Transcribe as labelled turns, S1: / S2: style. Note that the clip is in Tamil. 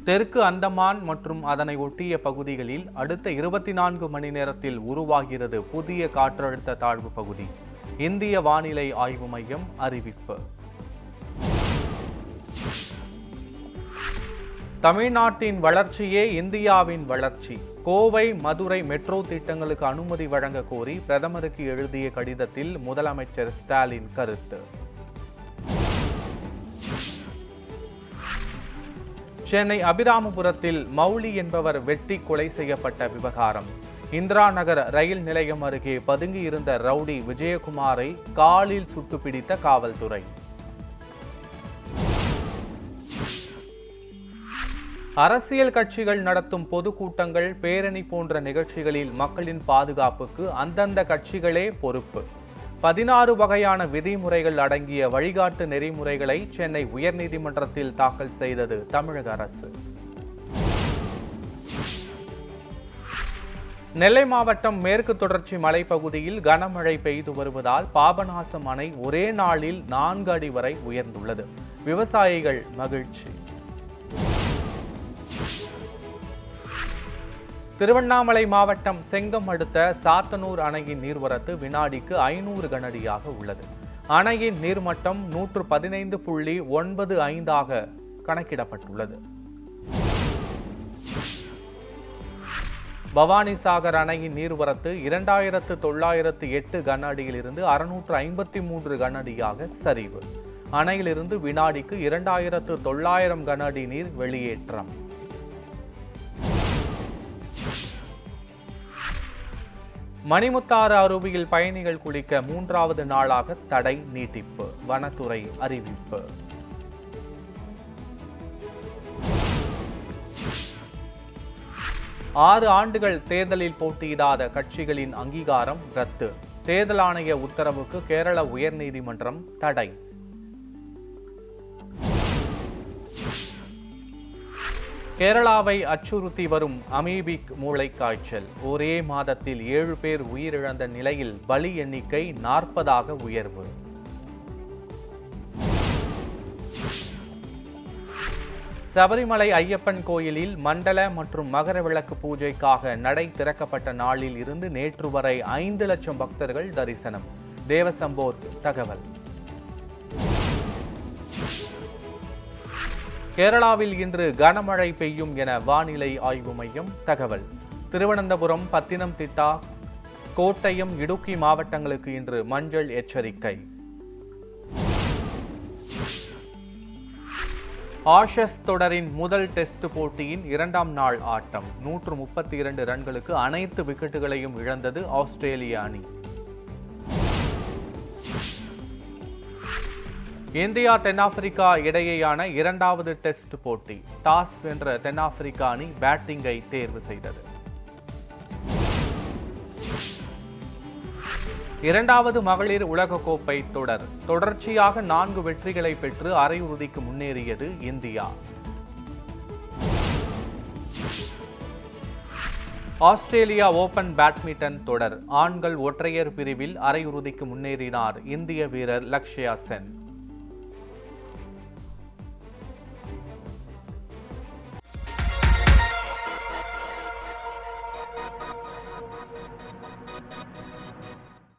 S1: தெற்கு அந்தமான் மற்றும் அதனை ஒட்டிய பகுதிகளில் அடுத்த 24 மணி நேரத்தில் உருவாகிறது புதிய காற்றழுத்த தாழ்வு பகுதி. இந்திய வானிலை ஆய்வு மையம் அறிவிப்பு. தமிழ்நாட்டின் வளர்ச்சியே இந்தியாவின் வளர்ச்சி. கோவை மதுரை மெட்ரோ திட்டங்களுக்கு அனுமதி வழங்க கோரி பிரதமருக்கு எழுதிய கடிதத்தில் முதலமைச்சர் ஸ்டாலின் கருத்து. சென்னை அபிராமபுரத்தில் மௌலி என்பவர் வெட்டி கொலை செய்யப்பட்ட விவகாரம். இந்திரா நகர் ரயில் நிலையம் அருகே பதுங்கியிருந்த ரவுடி விஜயகுமாரை காலில் சுட்டு பிடித்த காவல்துறை. அரசியல் கட்சிகள் நடத்தும் பொதுக்கூட்டங்கள், பேரணி போன்ற நிகழ்ச்சிகளில் மக்களின் பாதுகாப்புக்கு அந்தந்த கட்சிகளே பொறுப்பு. 16 வகையான விதிமுறைகள் அடங்கிய வழிகாட்டு நெறிமுறைகளை சென்னை உயர்நீதிமன்றத்தில் தாக்கல் செய்தது தமிழக அரசு. நெல்லை மாவட்டம் மேற்கு தொடர்ச்சி மலைப்பகுதியில் கனமழை பெய்து வருவதால் பாபநாசம் அணை ஒரே நாளில் 4 அடி வரை உயர்ந்துள்ளது. விவசாயிகள் மகிழ்ச்சி. திருவண்ணாமலை மாவட்டம் செங்கம் அடுத்த சாத்தனூர் அணையின் நீர்வரத்து வினாடிக்கு 500 கனஅடியாக உள்ளது. அணையின் நீர்மட்டம் 115.95 கணக்கிடப்பட்டுள்ளது. பவானிசாகர் அணையின் நீர்வரத்து 2908 கனஅடியில் இருந்து 653 கனஅடியாக சரிவு. அணையிலிருந்து வினாடிக்கு 2900 கனஅடி நீர் வெளியேற்றம். மணிமுத்தாறு அருவியில் பயணிகள் குளிக்க 3வது நாளாக தடை நீட்டிப்பு. வனத்துறை அறிவிப்பு. ஆறு ஆண்டுகள் தேர்தலில் போட்டியிடாத கட்சிகளின் அங்கீகாரம் ரத்து. தேர்தல் ஆணைய உத்தரவுக்கு கேரள உயர்நீதிமன்றம் தடை. கேரளாவை அச்சுறுத்தி வரும் அமீபிக் மூளைக்காய்ச்சல். ஒரே மாதத்தில் 7 பேர் உயிரிழந்த நிலையில் பலி எண்ணிக்கை 40 உயர்வு. சபரிமலை ஐயப்பன் கோயிலில் மண்டல மற்றும் மகர விளக்கு பூஜைக்காக நடை திறக்கப்பட்ட நாளில் இருந்து நேற்று வரை 5 லட்சம் பக்தர்கள் தரிசனம். தேவசம்போர்ட் தகவல். கேரளாவில் இன்று கனமழை பெய்யும் என வானிலை ஆய்வு மையம் தகவல். திருவனந்தபுரம், பத்தினம்திட்டா, கோட்டயம், இடுக்கி மாவட்டங்களுக்கு இன்று மஞ்சள் எச்சரிக்கை. ஆஷஸ் தொடரின் முதல் டெஸ்ட் போட்டியின் 2ஆம் நாள் ஆட்டம். 132 ரன்களுக்கு அனைத்து விக்கெட்டுகளையும் இழந்தது ஆஸ்திரேலிய அணி. இந்தியா தென்னாப்பிரிக்கா இடையேயான 2வது டெஸ்ட் போட்டி. டாஸ் வென்ற தென்னாப்பிரிக்கா அணி பேட்டிங்கை தேர்வு செய்தது. 2வது மகளிர் உலகக்கோப்பை தொடர். தொடர்ச்சியாக 4 வெற்றிகளை பெற்று அரையிறுதிக்கு முன்னேறியது இந்தியா. ஆஸ்திரேலியா ஓபன் பேட்மிண்டன் தொடர். ஆண்கள் ஒற்றையர் பிரிவில் அரையிறுதிக்கு முன்னேறினார் இந்திய வீரர் லக்ஷ்யா சென்.